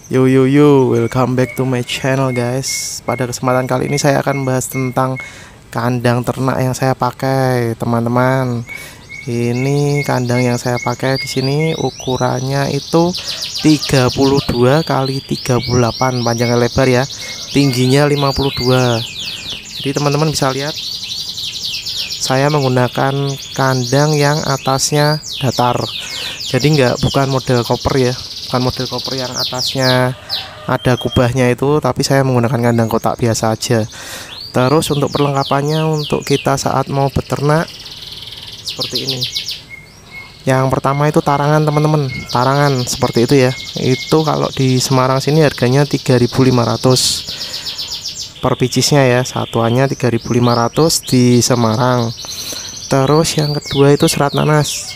Yo, welcome back to my channel guys. Pada kesempatan kali ini saya akan bahas tentang kandang ternak yang saya pakai, teman-teman. Ini kandang yang saya pakai di sini ukurannya itu 32 kali 38 panjangnya lebar ya. Tingginya 52. Jadi teman-teman bisa lihat saya menggunakan kandang yang atasnya datar. Jadi bukan model koper ya. Bukan model koper yang atasnya ada kubahnya itu, tapi saya menggunakan kandang kotak biasa aja. Terus untuk perlengkapannya untuk kita saat mau beternak seperti ini. Yang pertama itu tarangan, teman-teman. Tarangan seperti itu ya. Itu kalau di Semarang sini harganya 3.500 per picisnya ya. Satuannya 3.500 di Semarang. Terus yang kedua itu serat nanas.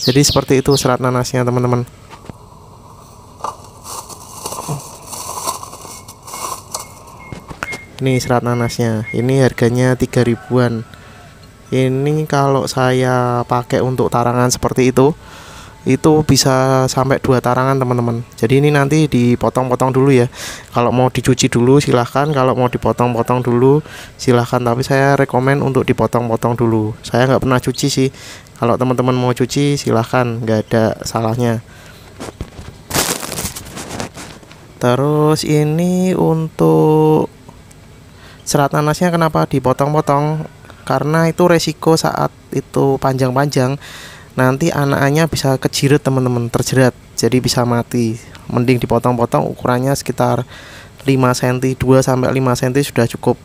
Jadi seperti itu serat nanasnya, teman-teman. Ini serat nanasnya. Ini harganya 3 ribuan. Ini kalau saya pakai untuk tarangan seperti itu bisa sampai 2 tarangan, teman-teman. Jadi ini nanti dipotong-potong dulu ya. Kalau mau dicuci dulu silahkan, kalau mau dipotong-potong dulu silahkan. Tapi saya rekomen untuk dipotong-potong dulu. Saya nggak pernah cuci sih. Kalau teman-teman mau cuci silahkan, nggak ada salahnya. Terus ini untuk serat nanasnya kenapa dipotong-potong? Karena itu resiko saat itu panjang-panjang nanti anak-anaknya bisa kejirat, teman-teman, terjerat, jadi bisa mati. Mending dipotong-potong, ukurannya sekitar 5 cm, 2-5 cm sudah cukup.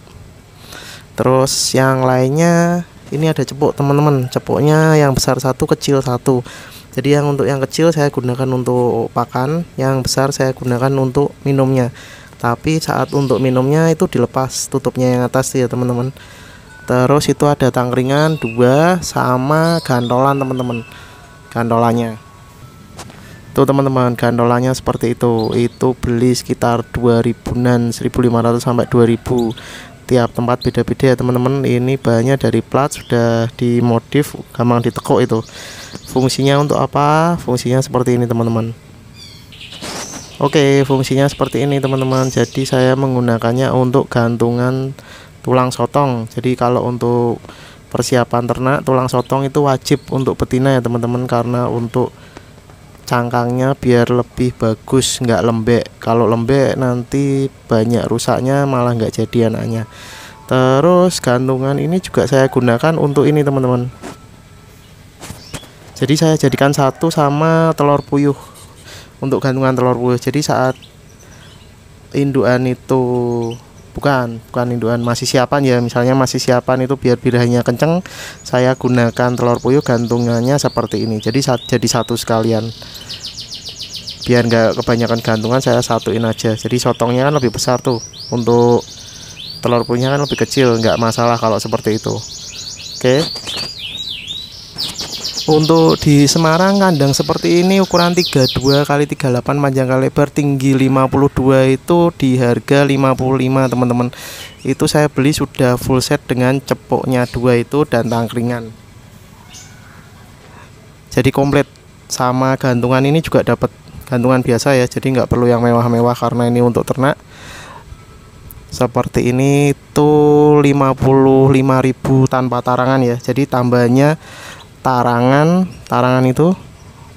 Terus yang lainnya ini ada cepuk, teman-teman. Cepuknya yang besar satu, kecil satu. Jadi untuk yang kecil saya gunakan untuk pakan, yang besar saya gunakan untuk minumnya. Tapi saat untuk minumnya itu dilepas tutupnya yang atas ya, teman-teman. Terus itu ada tangkringan 2 sama gantolan, teman-teman. Gantolannya tuh, teman-teman, gantolannya seperti itu. Itu beli sekitar 2000-an, 1.500 sampai 2.000. Tiap tempat beda-beda ya, teman-teman. Ini bahannya dari plat, sudah dimodif, gampang ditekuk itu. Fungsinya untuk apa? Fungsinya seperti ini, teman-teman. Oke, fungsinya seperti ini, teman-teman. Jadi saya menggunakannya untuk gantungan tulang sotong. Jadi kalau untuk persiapan ternak, tulang sotong itu wajib untuk betina ya, teman-teman, karena untuk cangkangnya biar lebih bagus, nggak lembek. Kalau lembek nanti banyak rusaknya, malah nggak jadi anaknya. Terus gantungan ini juga saya gunakan untuk ini, teman-teman. Jadi saya jadikan satu sama telur puyuh untuk gantungan telur puyuh. Jadi saat induan itu bukan induan, masih siapan ya, misalnya masih siapan itu biar birahinya kenceng, saya gunakan telur puyuh gantungannya seperti ini. Jadi satu sekalian, biar nggak kebanyakan gantungan, saya satuin aja. Jadi sotongnya kan lebih besar tuh, untuk telur puyuhnya kan lebih kecil, nggak masalah kalau seperti itu. Oke. Untuk di Semarang kandang seperti ini ukuran 32 kali 38 panjang kali lebar, tinggi 52 itu di harga 55, teman-teman. Itu saya beli sudah full set dengan cepuknya 2 itu dan tangkringan. Jadi komplit, sama gantungan ini juga dapat gantungan biasa ya. Jadi nggak perlu yang mewah-mewah karena ini untuk ternak. Seperti ini tuh 55.000 tanpa tarangan ya. Jadi tambahnya tarangan itu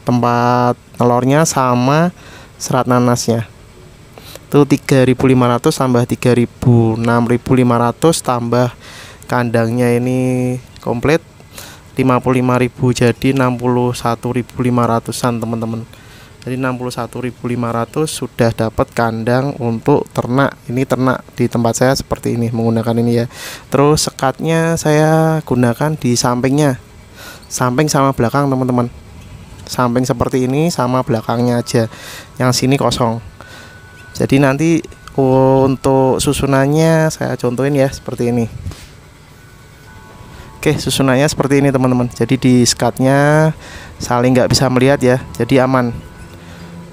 tempat telurnya sama serat nanasnya itu 3.500 tambah 3.000, 6.500 tambah kandangnya ini komplit 55.000, jadi 61.500-an, teman-teman. Jadi 61.500 sudah dapat kandang untuk ternak. Ini ternak di tempat saya seperti ini, menggunakan ini ya. Terus sekatnya saya gunakan di sampingnya, samping sama belakang, teman-teman. Samping seperti ini sama belakangnya aja, yang sini kosong. Jadi nanti untuk susunannya saya contohin ya, seperti ini. Oke, susunannya seperti ini, teman-teman. Jadi di sekatnya saling nggak bisa melihat ya, jadi aman.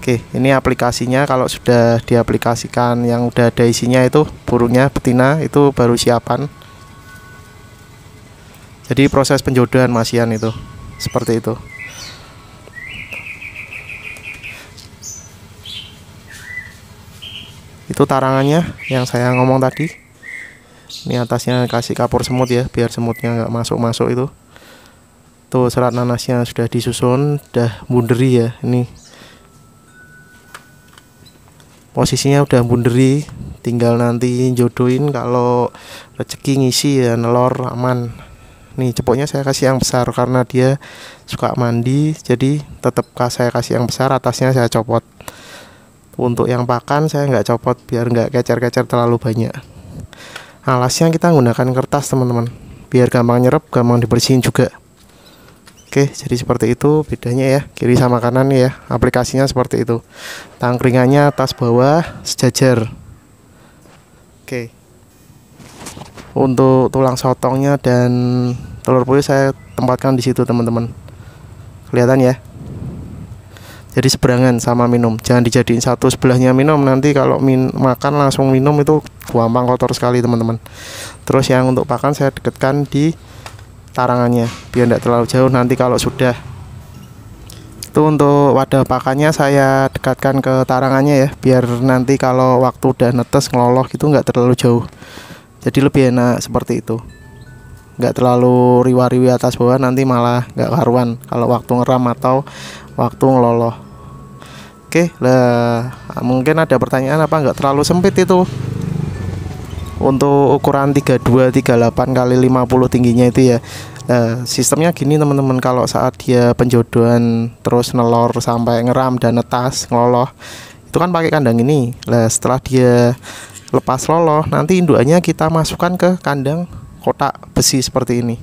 Oke, ini aplikasinya. Kalau sudah diaplikasikan yang udah ada isinya itu burungnya betina, itu baru siapan. Jadi proses penjodohan masian itu seperti itu. Itu tarangannya yang saya ngomong tadi. Ini atasnya kasih kapur semut ya, biar semutnya nggak masuk-masuk itu. Tuh serat nanasnya sudah disusun, udah bunderi ya. Ini posisinya udah bunderi, tinggal nanti jodohin kalau rezeki ngisi ya, nelor aman. Nih cepoknya saya kasih yang besar karena dia suka mandi, jadi tetap saya kasih yang besar, atasnya saya copot. Untuk yang pakan saya nggak copot biar nggak kecer-kecer terlalu banyak. Alasnya kita menggunakan kertas teman-teman, biar gampang nyerap, gampang dibersihin juga. Oke, jadi seperti itu bedanya ya, kiri sama kanan ya, aplikasinya seperti itu. Tangkringannya atas bawah sejajar. Oke, untuk tulang sotongnya dan telur puyuh saya tempatkan di situ teman-teman, kelihatan ya. Jadi seberangan sama minum, jangan dijadiin satu sebelahnya minum, nanti kalau makan langsung minum itu gampang kotor sekali teman-teman. Terus yang untuk pakan saya dekatkan di tarangannya biar tidak terlalu jauh. Nanti kalau sudah itu untuk wadah pakannya saya dekatkan ke tarangannya ya, biar nanti kalau waktu udah netes ngeloloh gitu nggak terlalu jauh, jadi lebih enak seperti itu, nggak terlalu riwa-riwi atas bawah, nanti malah nggak karuan kalau waktu ngeram atau waktu ngeloloh. Oke lah, mungkin ada pertanyaan apa nggak terlalu sempit itu. Untuk ukuran 32-38 kali 50 tingginya itu ya. Nah, sistemnya gini teman-teman, kalau saat dia penjodohan terus nelor sampai ngeram dan netas ngeloloh, itu kan pakai kandang ini. Nah, setelah dia lepas loloh, nanti indukannya kita masukkan ke kandang kotak besi seperti ini.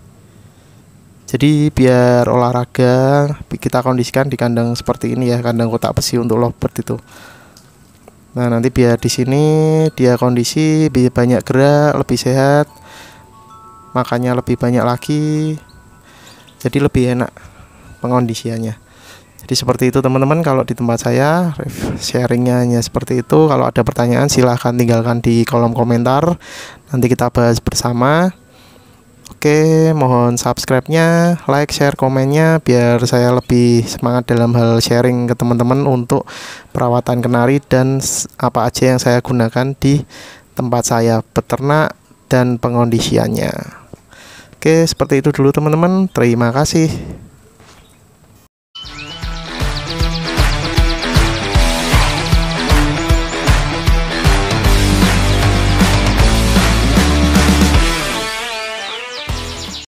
Jadi biar olahraga kita kondisikan di kandang seperti ini ya, kandang kotak besi untuk lovebird itu. Nah, nanti biar di sini dia kondisi biar banyak gerak, lebih sehat, makannya lebih banyak lagi, jadi lebih enak pengondisiannya. Jadi seperti itu teman-teman, kalau di tempat saya sharingnya hanya seperti itu. Kalau ada pertanyaan silahkan tinggalkan di kolom komentar, nanti kita bahas bersama. Oke, mohon subscribe-nya, like, share, komennya biar saya lebih semangat dalam hal sharing ke teman-teman untuk perawatan kenari dan apa aja yang saya gunakan di tempat saya beternak dan pengondisiannya. Oke, seperti itu dulu teman-teman. Terima kasih.